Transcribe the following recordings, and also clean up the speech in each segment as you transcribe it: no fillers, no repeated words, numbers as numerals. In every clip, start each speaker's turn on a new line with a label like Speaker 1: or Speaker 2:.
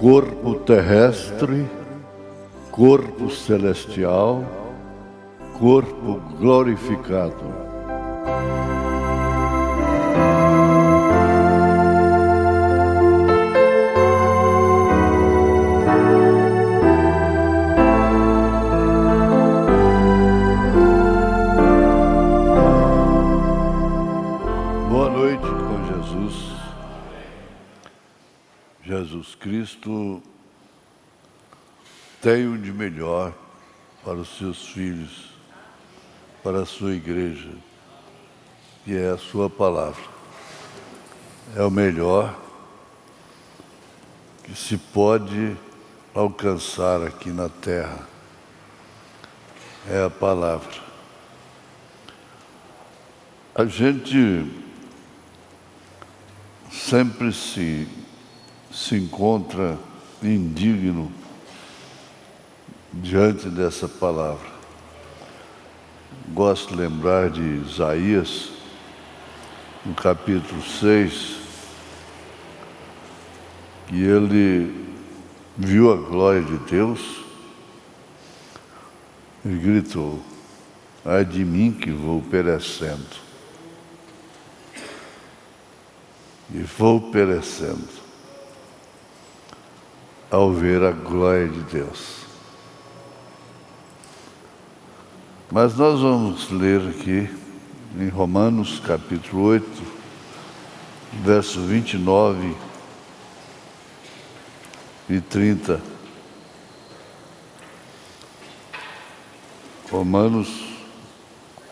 Speaker 1: corpo terrestre, corpo celestial, corpo glorificado. Boa noite com Jesus. Jesus Cristo tem o de melhor para os seus filhos, para a sua igreja, que é a sua palavra. É o melhor que se pode alcançar aqui na terra. É a palavra. A gente sempre se encontra indigno diante dessa palavra. Gosto de lembrar de Isaías, no capítulo 6, que ele viu a glória de Deus e gritou: ai de mim que vou perecendo. E vou perecendo ao ver a glória de Deus. Mas nós vamos ler aqui em Romanos capítulo 8, verso 29 e 30. Romanos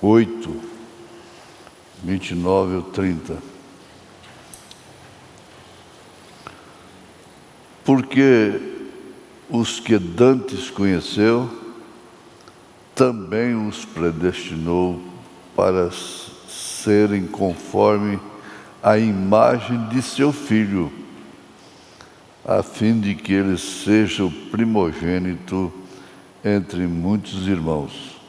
Speaker 1: 8, 29 e 30. Porque os que dantes conheceu, também os predestinou para serem conforme a imagem de seu Filho, a fim de que ele seja o primogênito entre muitos irmãos.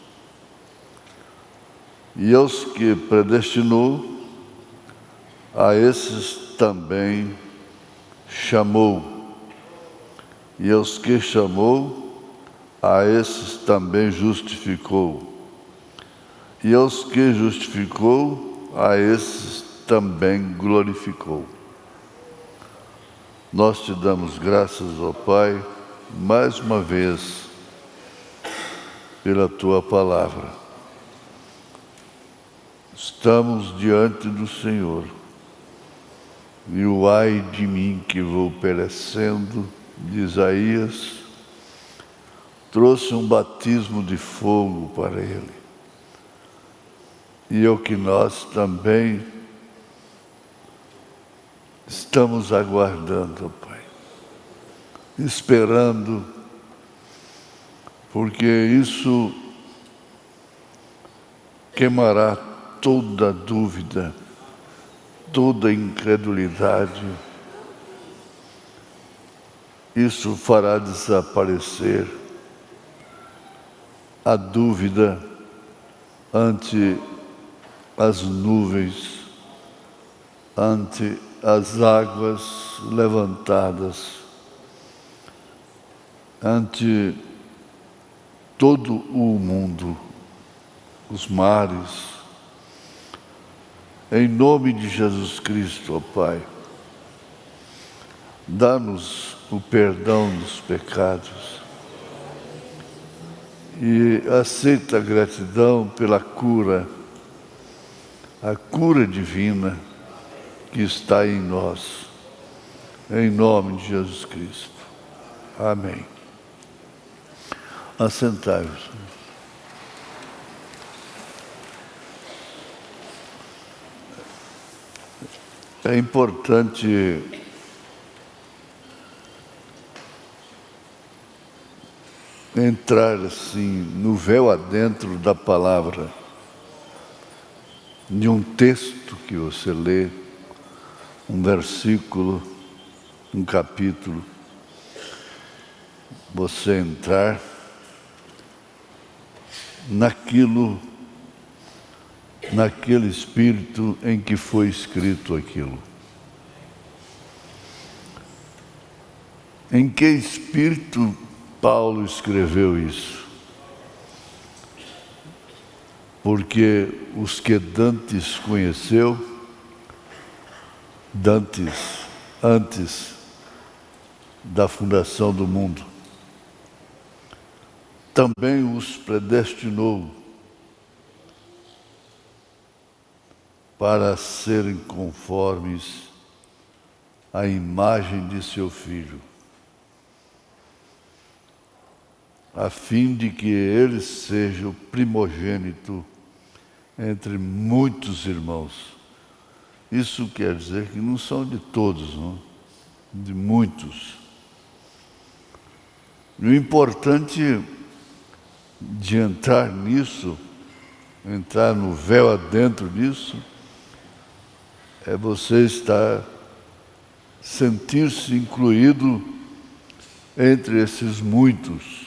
Speaker 1: E aos que predestinou, a esses também chamou. E aos que chamou, a esses também justificou. E aos que justificou, a esses também glorificou. Nós te damos graças, ó Pai, mais uma vez, pela Tua palavra. Estamos diante do Senhor. E o ai de mim que vou perecendo, de Isaías, trouxe um batismo de fogo para ele. E é o que nós também estamos aguardando, Pai, esperando, porque isso queimará toda dúvida, toda incredulidade. Isso fará desaparecer a dúvida ante as nuvens, ante as águas levantadas, ante todo o mundo, os mares. Em nome de Jesus Cristo, ó Pai, dá-nos o perdão dos pecados e aceita a gratidão pela cura, a cura divina que está em nós, em nome de Jesus Cristo. Amém. Assentai-vos. É importante entrar assim no véu adentro da palavra, de um texto que você lê, um versículo, um capítulo, você entrar naquele espírito em que foi escrito aquilo. Em que espírito Paulo escreveu isso? Porque os que dantes conheceu, antes da fundação do mundo, também os predestinou para serem conformes à imagem de seu Filho, a fim de que ele seja o primogênito entre muitos irmãos. Isso quer dizer que não são de todos, não? De muitos. E o importante de entrar nisso, entrar no véu adentro disso, é você sentir-se incluído entre esses muitos.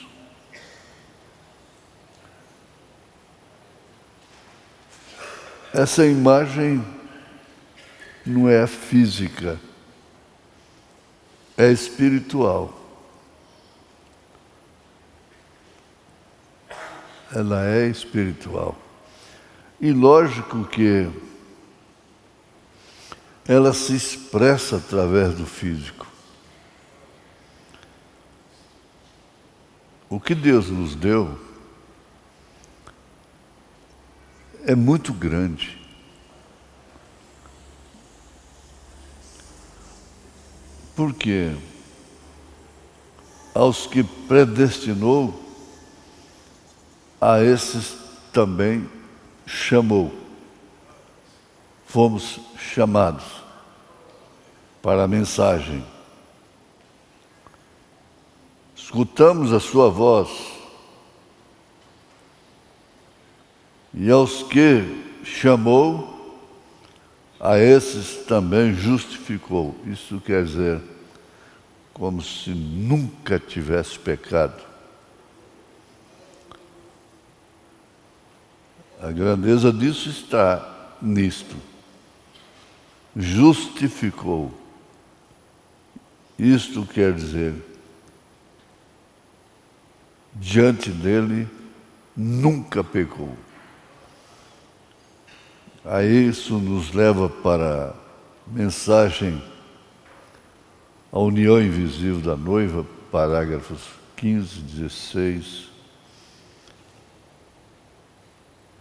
Speaker 1: Essa imagem não é física, é espiritual. Ela é espiritual. E lógico que ela se expressa através do físico. O que Deus nos deu é muito grande. Porque aos que predestinou, a esses também chamou. Fomos chamados para a mensagem. Escutamos a sua voz. E aos que chamou, a esses também justificou. Isso quer dizer, como se nunca tivesse pecado. A grandeza disso está nisto. Justificou. Isto quer dizer, diante dele, nunca pecou. Aí isso nos leva para a mensagem, a união invisível da noiva, parágrafos 15, 16.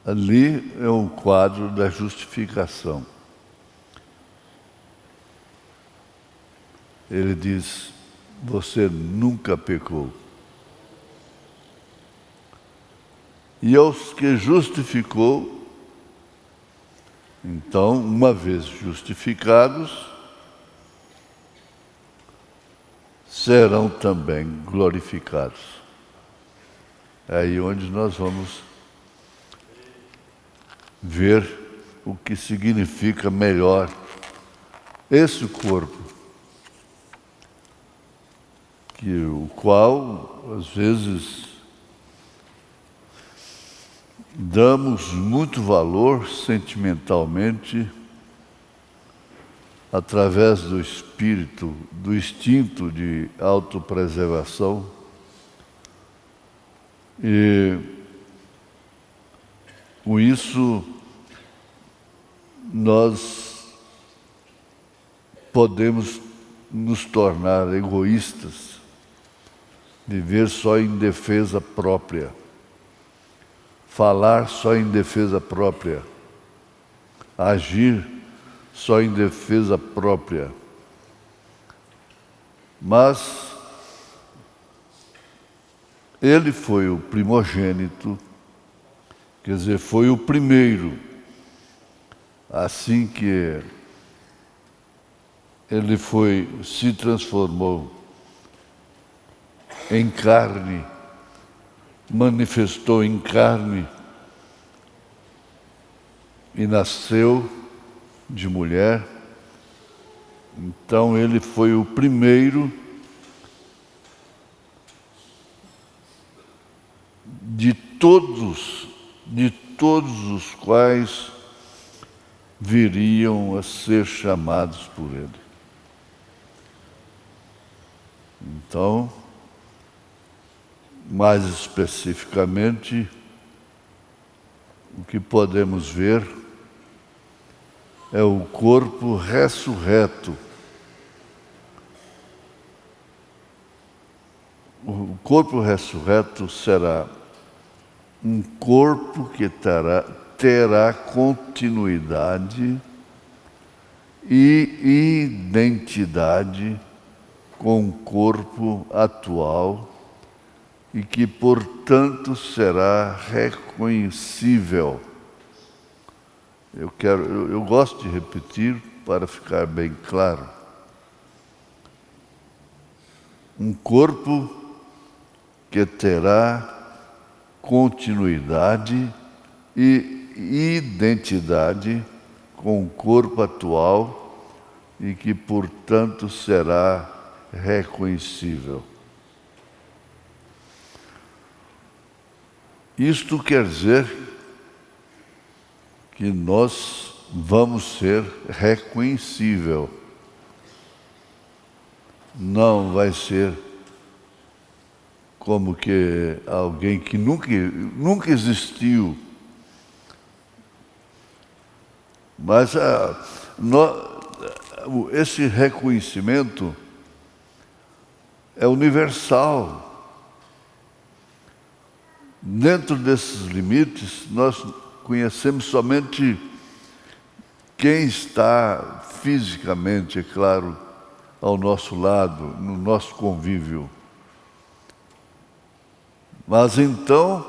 Speaker 1: Ali é um quadro da justificação. Ele diz, você nunca pecou. E aos que justificou, então, uma vez justificados, serão também glorificados. É aí onde nós vamos ver o que significa melhor esse corpo, o qual, às vezes, damos muito valor sentimentalmente através do espírito, do instinto de autopreservação. E com isso nós podemos nos tornar egoístas, viver só em defesa própria. Falar só em defesa própria, agir só em defesa própria. Mas ele foi o primogênito, quer dizer, foi o primeiro. Assim que ele se transformou em carne, manifestou em carne e nasceu de mulher. Então ele foi o primeiro de todos os quais viriam a ser chamados por ele. Então, mais especificamente, o que podemos ver é o corpo ressurreto. O corpo ressurreto será um corpo que terá continuidade e identidade com o corpo atual e que, portanto, será reconhecível. Eu gosto de repetir para ficar bem claro. Um corpo que terá continuidade e identidade com o corpo atual e que, portanto, será reconhecível. Isto quer dizer que nós vamos ser reconhecível. Não vai ser como que alguém que nunca existiu. Mas esse reconhecimento é universal. Dentro desses limites, nós conhecemos somente quem está fisicamente, é claro, ao nosso lado, no nosso convívio. Mas então,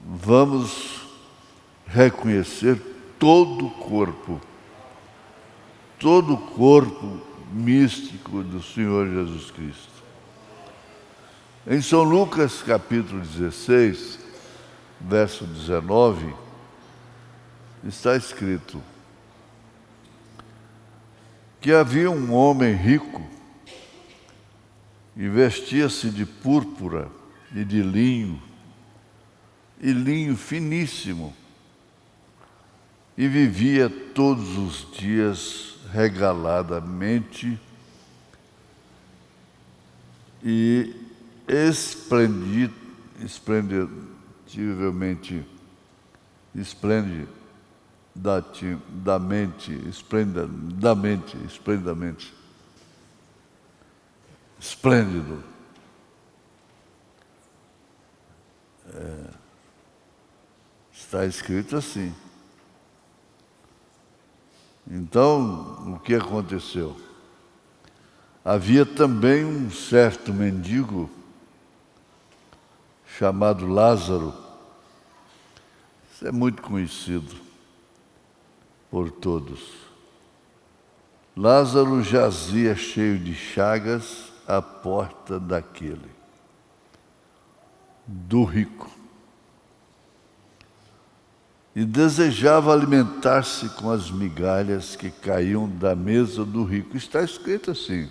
Speaker 1: vamos reconhecer todo o corpo místico do Senhor Jesus Cristo. Em São Lucas, capítulo 16, verso 19, está escrito que havia um homem rico e vestia-se de púrpura e de linho finíssimo, e vivia todos os dias regaladamente e esplendidamente esplêndido. Está escrito assim. Então, o que aconteceu? Havia também um certo mendigo chamado Lázaro. Isso é muito conhecido por todos. Lázaro jazia cheio de chagas à porta daquele, do rico, e desejava alimentar-se com as migalhas que caíam da mesa do rico. Está escrito assim,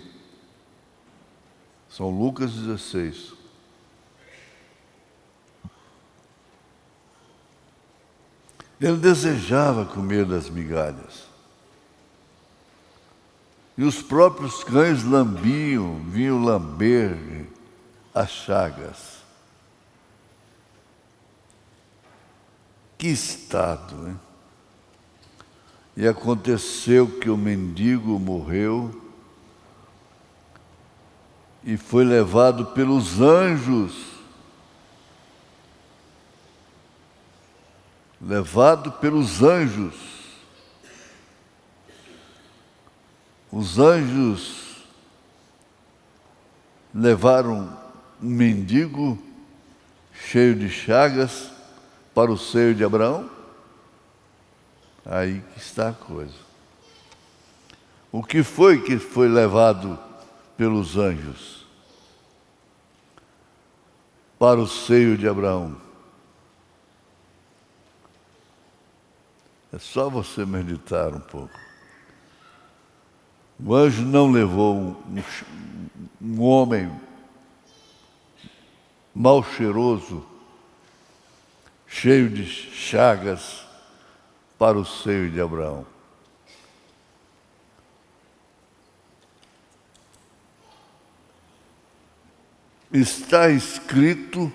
Speaker 1: São Lucas 16. Ele desejava comer das migalhas. E os próprios cães vinham lamber as chagas. Que estado, hein? E aconteceu que o mendigo morreu e foi levado pelos anjos. Os anjos levaram um mendigo cheio de chagas para o seio de Abraão. Aí que está a coisa. O que foi levado pelos anjos para o seio de Abraão? É só você meditar um pouco. O anjo não levou um homem mal cheiroso, cheio de chagas, para o seio de Abraão. está escrito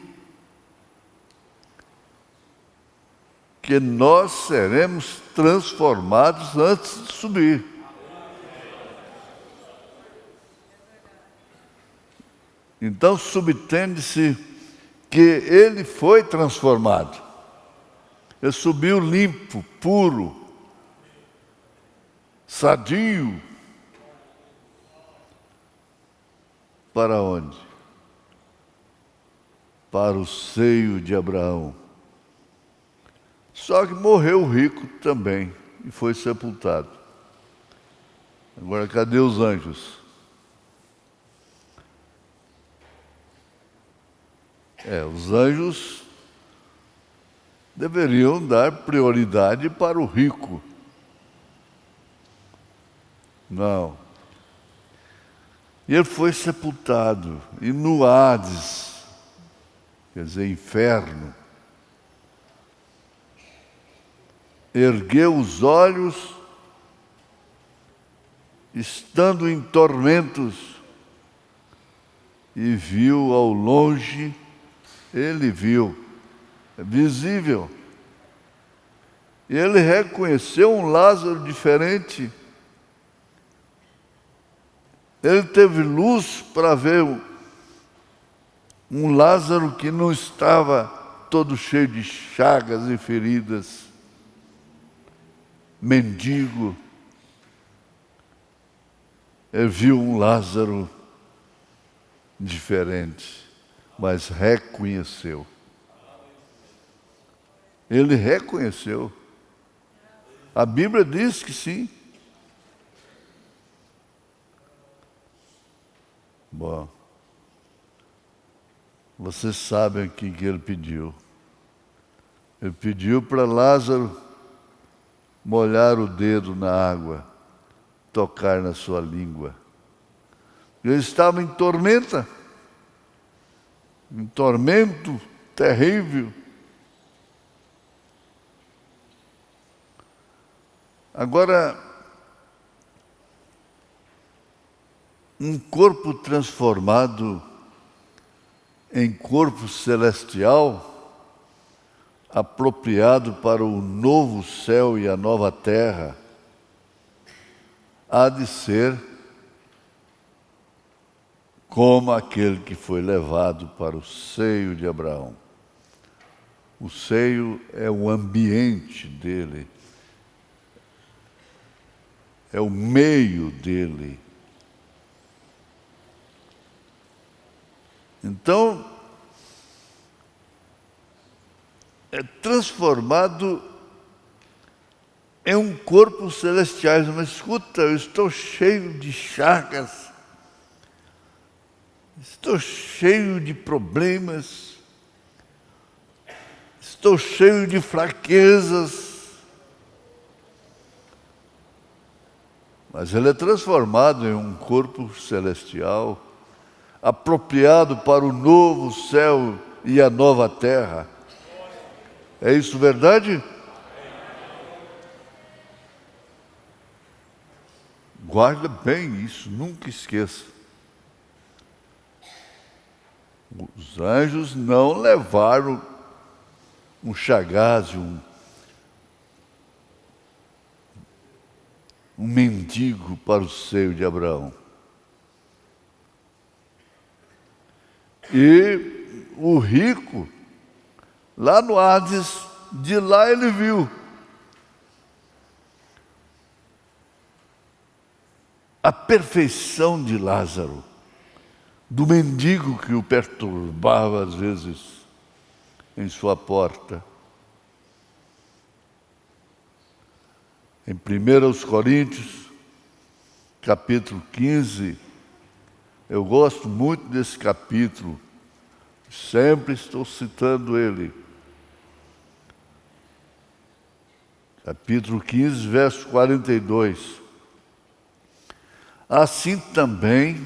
Speaker 1: que nós seremos transformados antes de subir. Então subtende-se que ele foi transformado. Ele subiu limpo, puro, sadio. Para onde? Para o seio de Abraão. Só que morreu o rico também e foi sepultado. Agora, cadê os anjos? Os anjos deveriam dar prioridade para o rico. Não. E ele foi sepultado, e no Hades, quer dizer, inferno, ergueu os olhos, estando em tormentos, e viu ao longe, ele viu, é visível, e ele reconheceu um Lázaro diferente. Ele teve luz para ver um Lázaro que não estava todo cheio de chagas e feridas, mendigo. Ele viu um Lázaro diferente, mas reconheceu. Ele reconheceu. A Bíblia diz que sim. Bom, vocês sabem o que ele pediu. Ele pediu para Lázaro molhar o dedo na água, tocar na sua língua. Ele estava em tormenta, um tormento terrível. Agora, um corpo transformado em corpo celestial, apropriado para o novo céu e a nova terra, há de ser como aquele que foi levado para o seio de Abraão. O seio é o ambiente dele, é o meio dele. Então, é transformado em um corpo celestial. Mas escuta, eu estou cheio de chagas, estou cheio de problemas, estou cheio de fraquezas. Mas ele é transformado em um corpo celestial, apropriado para o novo céu e a nova terra. É isso verdade? Guarda bem isso, nunca esqueça. Os anjos não levaram um chagaz, um mendigo para o seio de Abraão. E o rico, lá no Hades, de lá ele viu a perfeição de Lázaro, do mendigo que o perturbava às vezes em sua porta. Em 1 Coríntios, capítulo 15, eu gosto muito desse capítulo, sempre estou citando ele. Capítulo 15, verso 42. Assim também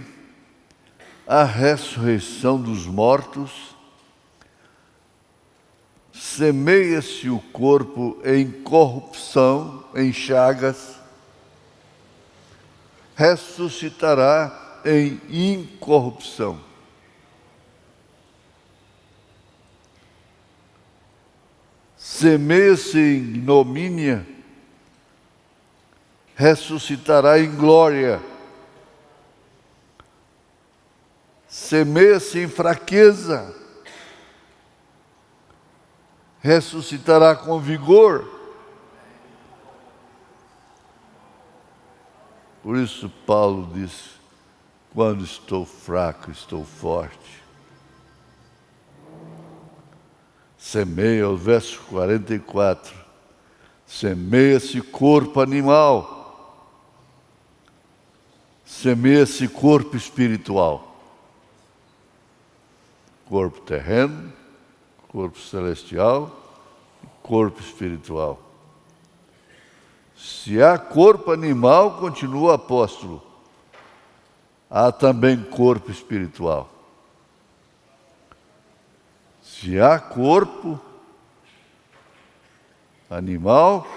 Speaker 1: a ressurreição dos mortos, semeia-se o corpo em corrupção, em chagas, ressuscitará em incorrupção. Semeia-se em ignomínia, ressuscitará em glória. Semeia-se em fraqueza, ressuscitará com vigor. Por isso Paulo disse: quando estou fraco, estou forte. Semeia, o verso 44, semeia-se corpo animal, semeia-se corpo espiritual. Corpo terreno, corpo celestial, corpo espiritual. Se há corpo animal, continua o apóstolo, há também corpo espiritual. Se há corpo animal,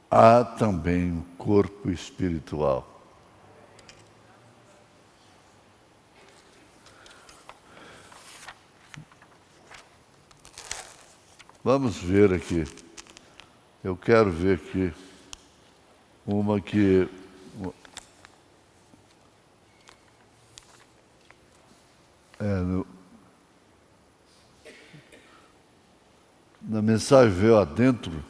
Speaker 1: há também um corpo espiritual. Vamos ver aqui. Eu quero ver aqui uma que na mensagem veio adentro,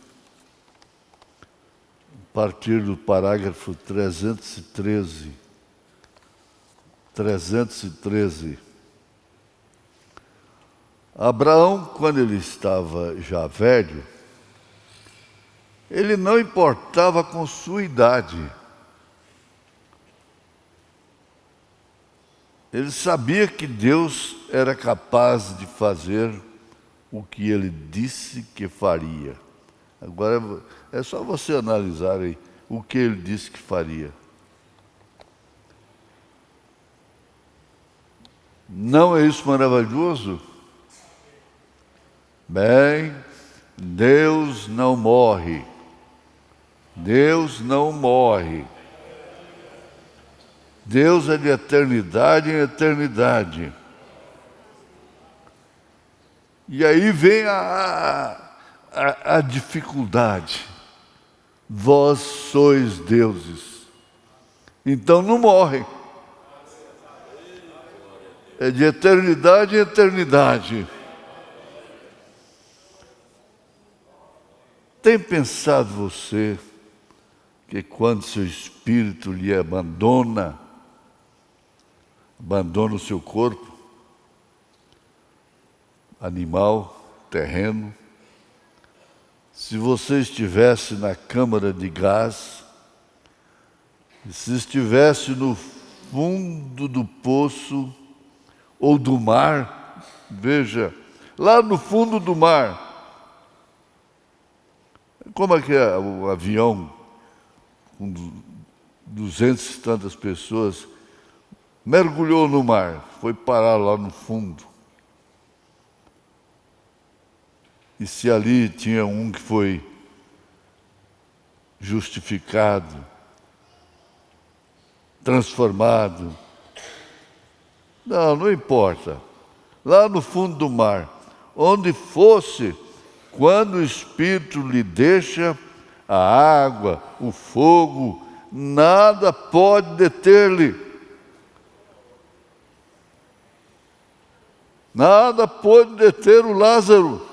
Speaker 1: a partir do parágrafo 313. 313. Abraão, quando ele estava já velho, ele não importava com sua idade. Ele sabia que Deus era capaz de fazer o que ele disse que faria. Agora é só você analisar aí o que ele disse que faria. Não é isso maravilhoso? Bem, Deus não morre. Deus não morre. Deus é de eternidade em eternidade. E aí vem a dificuldade. Vós sois deuses. Então não morrem. É de eternidade em eternidade. Tem pensado você que quando seu espírito lhe abandona o seu corpo, animal, terreno, se você estivesse na câmara de gás, se estivesse no fundo do poço ou do mar, veja, lá no fundo do mar, como é que é o avião com 200 e tantas pessoas mergulhou no mar, foi parar lá no fundo. E se ali tinha um que foi justificado, transformado, não importa. Lá no fundo do mar, onde fosse, quando o Espírito lhe deixa, a água, o fogo, nada pode deter-lhe. Nada pode deter o Lázaro.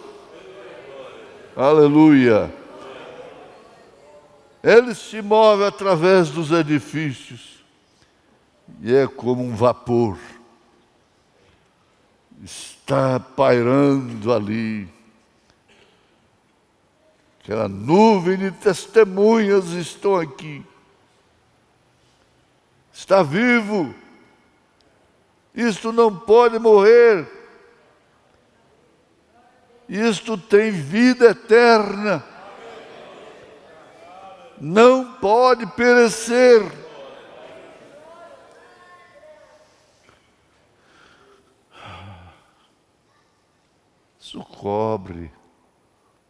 Speaker 1: Aleluia. Ele se move através dos edifícios e é como um vapor. Está pairando ali. Aquela nuvem de testemunhas estão aqui. Está vivo. Isto não pode morrer. Isto tem vida eterna. Não pode perecer. Isso cobre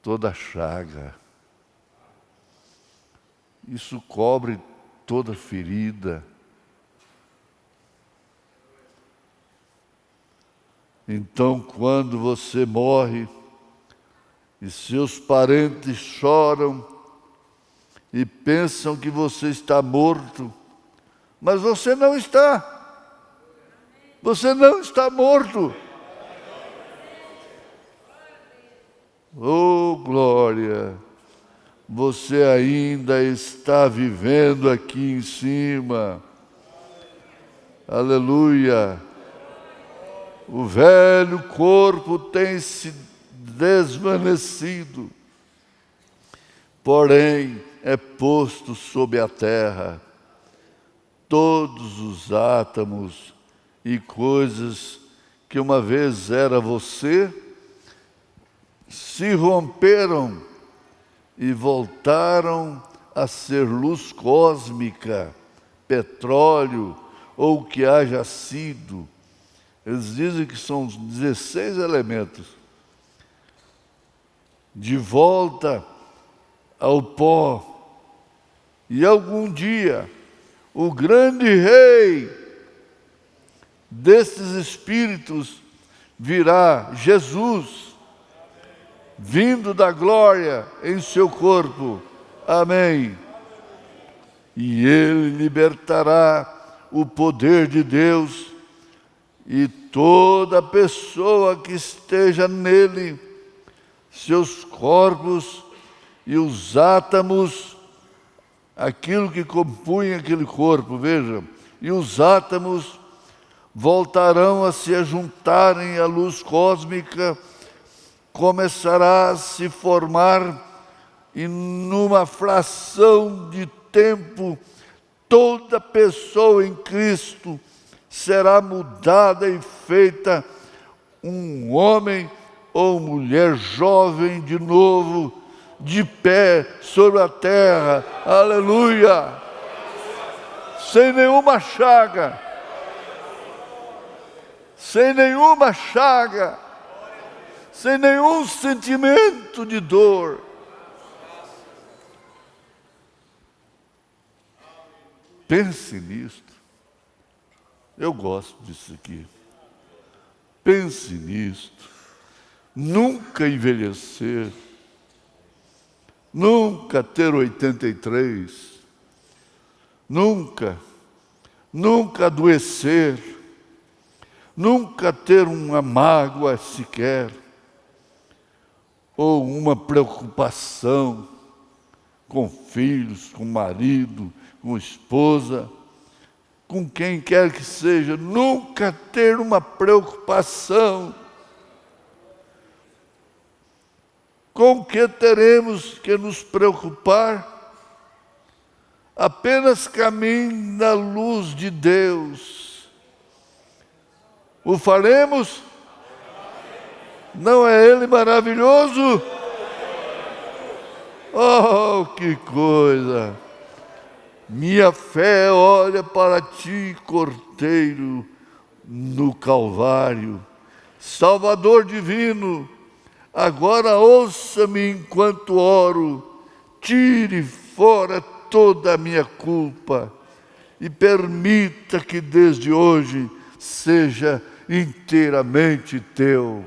Speaker 1: toda a chaga. Isso cobre toda ferida. Então, quando você morre e seus parentes choram e pensam que você está morto, mas você não está. Você não está morto. Oh, glória! Você ainda está vivendo aqui em cima. Aleluia! O velho corpo tem se desvanecido, porém é posto sob a terra. Todos os átomos e coisas que uma vez era você se romperam e voltaram a ser luz cósmica, petróleo ou o que haja sido. Eles dizem que são 16 elementos. De volta ao pó. E algum dia, o grande rei destes espíritos virá, Jesus, vindo da glória em seu corpo. Amém. E ele libertará o poder de Deus e toda pessoa que esteja nele, seus corpos e os átomos, aquilo que compunha aquele corpo, veja, e os átomos voltarão a se juntarem à luz cósmica, começará a se formar e numa fração de tempo, toda pessoa em Cristo será mudada e feita um homem ou mulher jovem de novo, de pé sobre a terra, aleluia, sem nenhuma chaga, sem nenhuma chaga, sem nenhum sentimento de dor. Pense nisto. Eu gosto disso aqui. Pense nisto. Nunca envelhecer. Nunca ter 83. Nunca adoecer. Nunca ter uma mágoa sequer. Ou uma preocupação com filhos, com marido, com esposa, com quem quer que seja, nunca ter uma preocupação. Com que teremos que nos preocupar? Apenas caminhe na luz de Deus. O faremos? Não é Ele maravilhoso? Oh, que coisa! Minha fé olha para ti, Cordeiro, no Calvário. Salvador divino, agora ouça-me enquanto oro. Tire fora toda a minha culpa e permita que desde hoje seja inteiramente teu.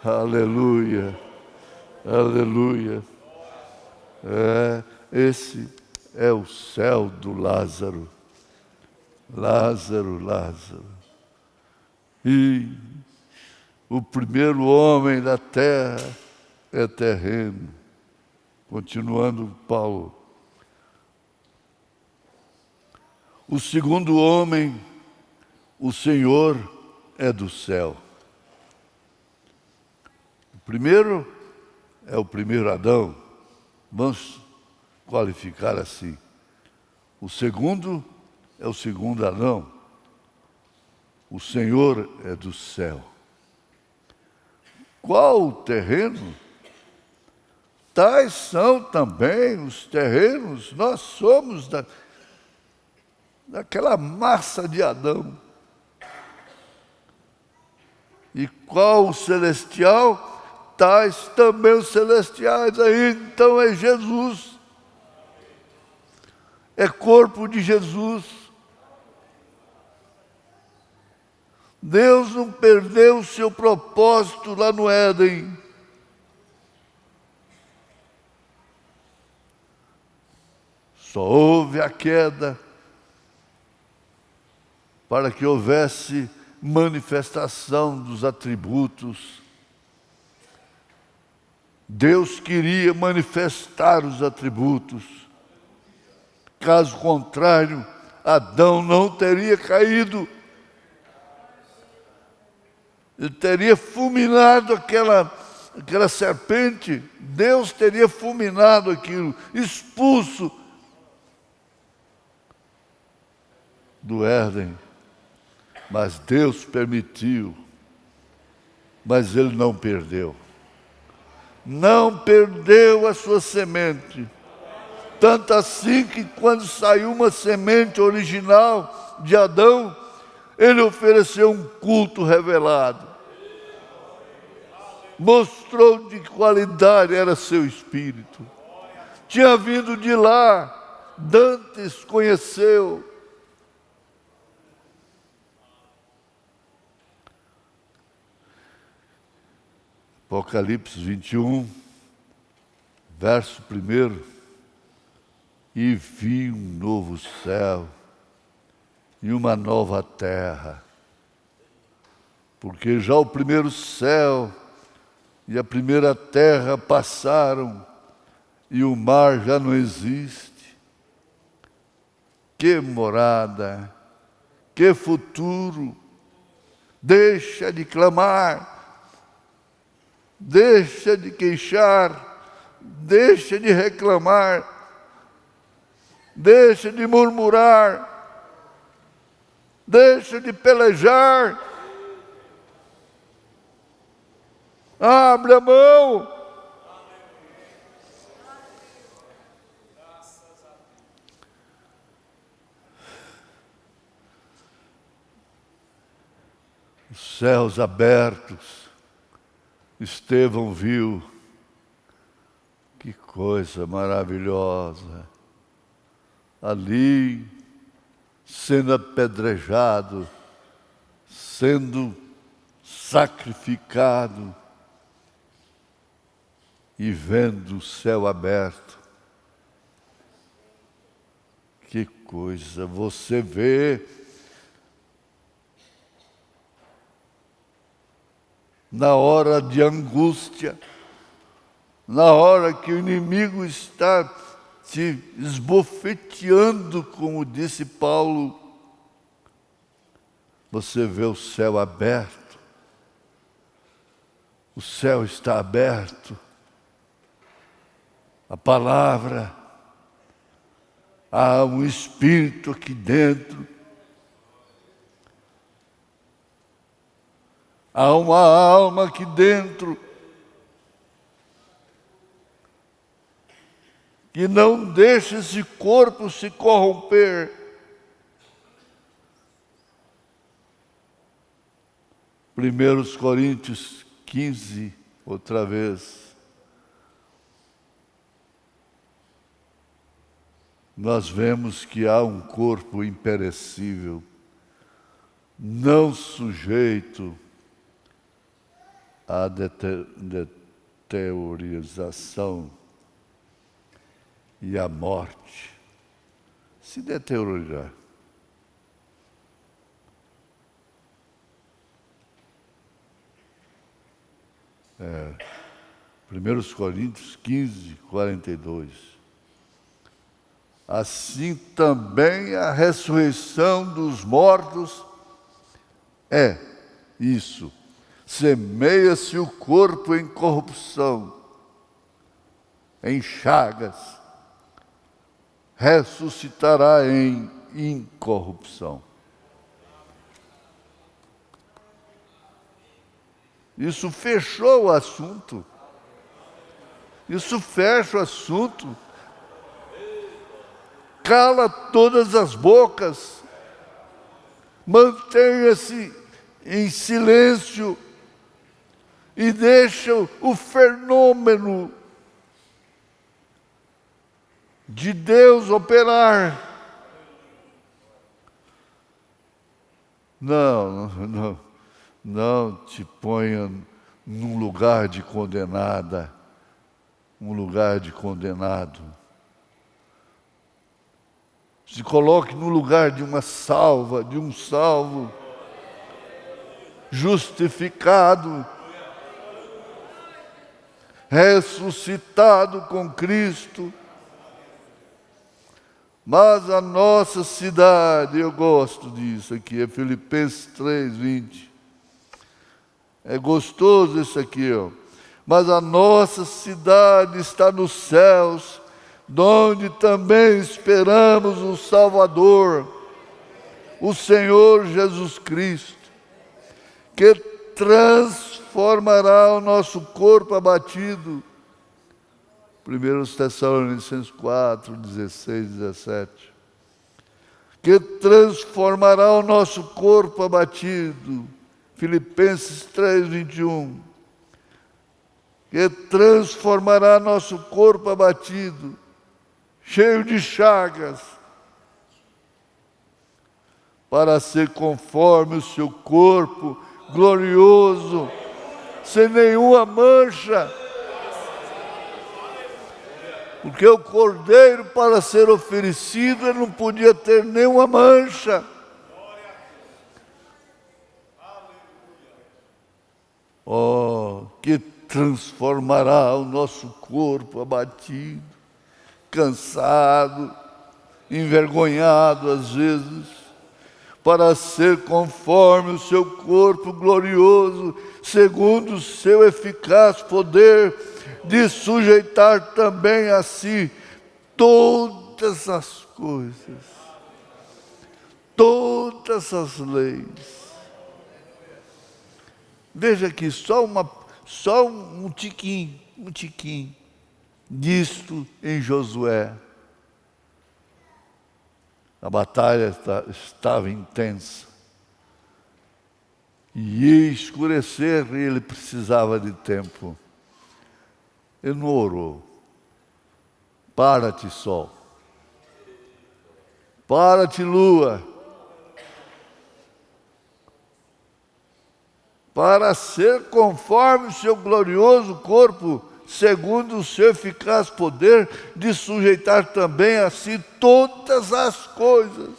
Speaker 1: Aleluia, aleluia. Esse é o céu do Lázaro. Lázaro. E o primeiro homem da terra é terreno. Continuando Paulo. O segundo homem, o Senhor, é do céu. O primeiro é o primeiro Adão. Vamos qualificar assim. O segundo é o segundo Adão. O Senhor é do céu. Qual o terreno? Tais são também os terrenos. Nós somos daquela massa de Adão. E qual o celestial? Tais também os celestiais. Aí então é Jesus. É corpo de Jesus. Deus não perdeu o seu propósito lá no Éden. Só houve a queda para que houvesse manifestação dos atributos. Deus queria manifestar os atributos. Caso contrário, Adão não teria caído. Ele teria fulminado aquela serpente. Deus teria fulminado aquilo, expulso do Éden. Mas Deus permitiu. Mas ele não perdeu. Não perdeu a sua semente. Tanto assim que quando saiu uma semente original de Adão, ele ofereceu um culto revelado. Mostrou de que qualidade era seu espírito. Tinha vindo de lá, dantes conheceu. Apocalipse 21, verso 1. E vi um novo céu e uma nova terra, porque já o primeiro céu e a primeira terra passaram e o mar já não existe. Que morada, que futuro! Deixa de clamar, deixa de queixar, deixa de reclamar, deixa de murmurar, deixa de pelejar. Abre a mão. Os céus abertos. Estevão viu. Que coisa maravilhosa. Ali, sendo apedrejado, sendo sacrificado e vendo o céu aberto. Que coisa, você vê na hora de angústia, na hora que o inimigo está te esbofeteando, como disse Paulo, você vê o céu aberto. O céu está aberto. A palavra, há um espírito aqui dentro. Há uma alma aqui dentro que não deixa esse corpo se corromper. 1 Coríntios 15, outra vez. Nós vemos que há um corpo imperecível, não sujeito à deteriorização e à morte. Se deteriorar. É, 1 Coríntios 15, 42. Assim também a ressurreição dos mortos é isso. Semeia-se o corpo em corrupção, em chagas, ressuscitará em incorrupção. Isso fechou o assunto. Isso fecha o assunto. Cala todas as bocas. Mantenha-se em silêncio e deixa o fenômeno de Deus operar. Não. não te ponha num lugar de condenada, um lugar de condenado. Se coloque no lugar de uma salva, de um salvo, justificado, ressuscitado com Cristo. Mas a nossa cidade, eu gosto disso aqui, é Filipenses 3:20. É gostoso isso aqui, ó. Mas a nossa cidade está nos céus, donde também esperamos o Salvador, o Senhor Jesus Cristo, que transformará o nosso corpo abatido. 1 Tessalonicenses 4:16-17. Que transformará o nosso corpo abatido. Filipenses 3:21. Que transformará nosso corpo abatido, cheio de chagas, para ser conforme o seu corpo glorioso, sem nenhuma mancha. Porque o cordeiro, para ser oferecido, ele não podia ter nenhuma mancha. Oh, que transformará o nosso corpo abatido, cansado, envergonhado às vezes, para ser conforme o seu corpo glorioso, segundo o seu eficaz poder, de sujeitar também a si todas as coisas, todas as leis. Veja aqui, só um tiquinho disto em Josué. A batalha estava intensa. E ia escurecer e ele precisava de tempo. Ele não orou. Para-te, sol. Para-te, lua. Para ser conforme o seu glorioso corpo, segundo o seu eficaz poder, de sujeitar também a si todas as coisas.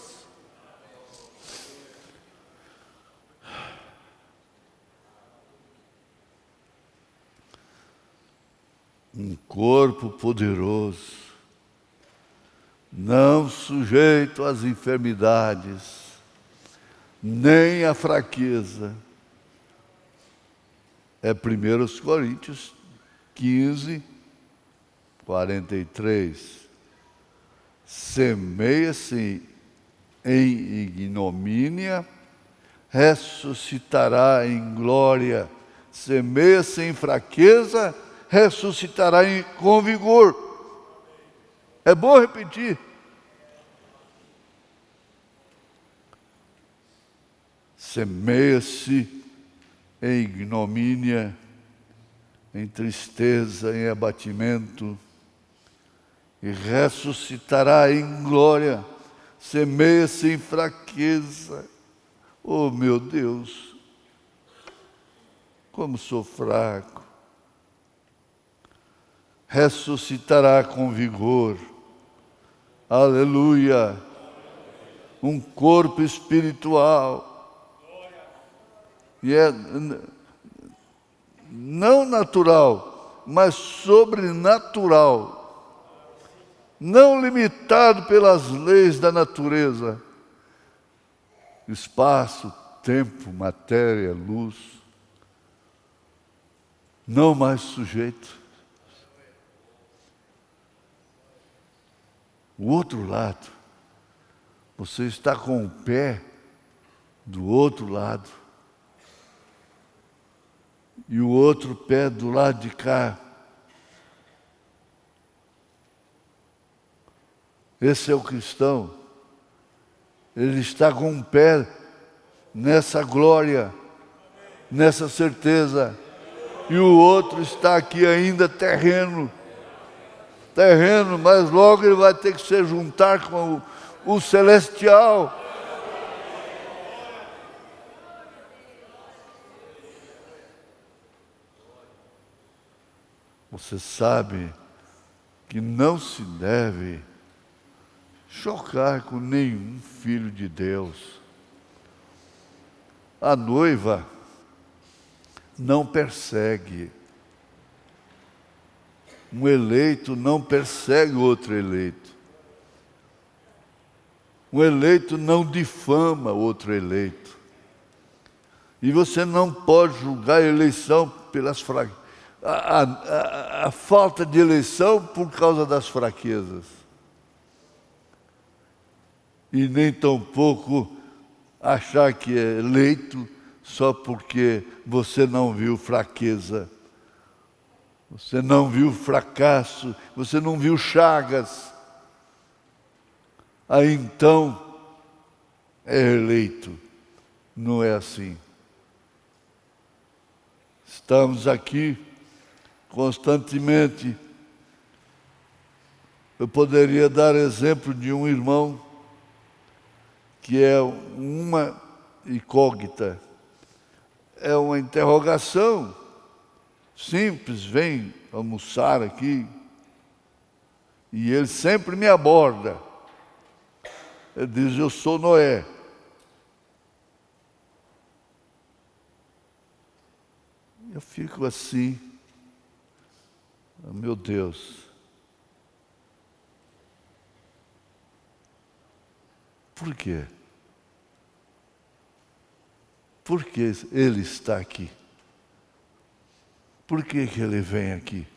Speaker 1: Um corpo poderoso, não sujeito às enfermidades, nem à fraqueza. É 1 Coríntios 15:43. Semeia-se em ignomínia, ressuscitará em glória. Semeia-se em fraqueza, ressuscitará com vigor. É bom repetir. Semeia-se em ignomínia, em tristeza, em abatimento, e ressuscitará em glória. Semeia-se em fraqueza. Oh, meu Deus, como sou fraco. Ressuscitará com vigor. Aleluia. Um corpo espiritual. E é não natural, mas sobrenatural. Não limitado pelas leis da natureza. Espaço, tempo, matéria, luz. Não mais sujeito. O outro lado, você está com o pé do outro lado e o outro pé do lado de cá. Esse é o cristão. Ele está com um pé nessa glória, nessa certeza, e o outro está aqui ainda terreno, mas logo ele vai ter que se juntar com o celestial. Você sabe que não se deve chocar com nenhum filho de Deus. A noiva não persegue. Um eleito não persegue outro eleito. Um eleito não difama outro eleito. E você não pode julgar a eleição pelas fraquezas. A falta de eleição por causa das fraquezas. E nem tampouco achar que é eleito só porque você não viu fraqueza. Você não viu fracasso, você não viu chagas. Aí então é eleito. Não é assim. Estamos aqui constantemente. Eu poderia dar exemplo de um irmão que é uma incógnita, é uma interrogação simples, vem almoçar aqui, e ele sempre me aborda. Ele diz: eu sou Noé. Eu fico assim, oh, meu Deus. Por quê? Por que ele está aqui? Por que ele vem aqui?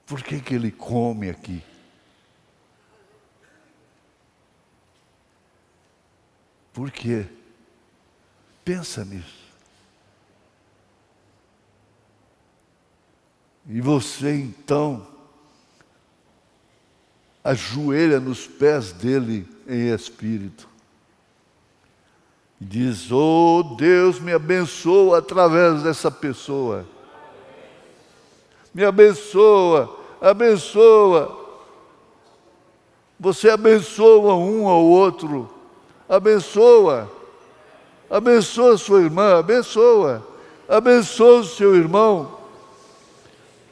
Speaker 1: Por que ele come aqui? Por quê? Pensa nisso. E você então ajoelha nos pés dele em espírito. E diz: oh, Deus, me abençoa através dessa pessoa. Me abençoa, abençoa. Você abençoa um ao outro. Abençoa. Abençoa sua irmã, abençoa. Abençoa o seu irmão.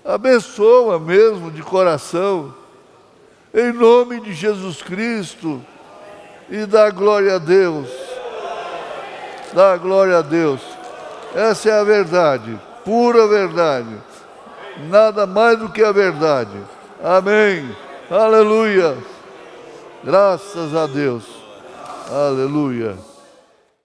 Speaker 1: Abençoa mesmo de coração. Em nome de Jesus Cristo. E dá glória a Deus. Dá glória a Deus. Essa é a verdade, pura verdade. Nada mais do que a verdade. Amém. Aleluia. Graças a Deus. Aleluia.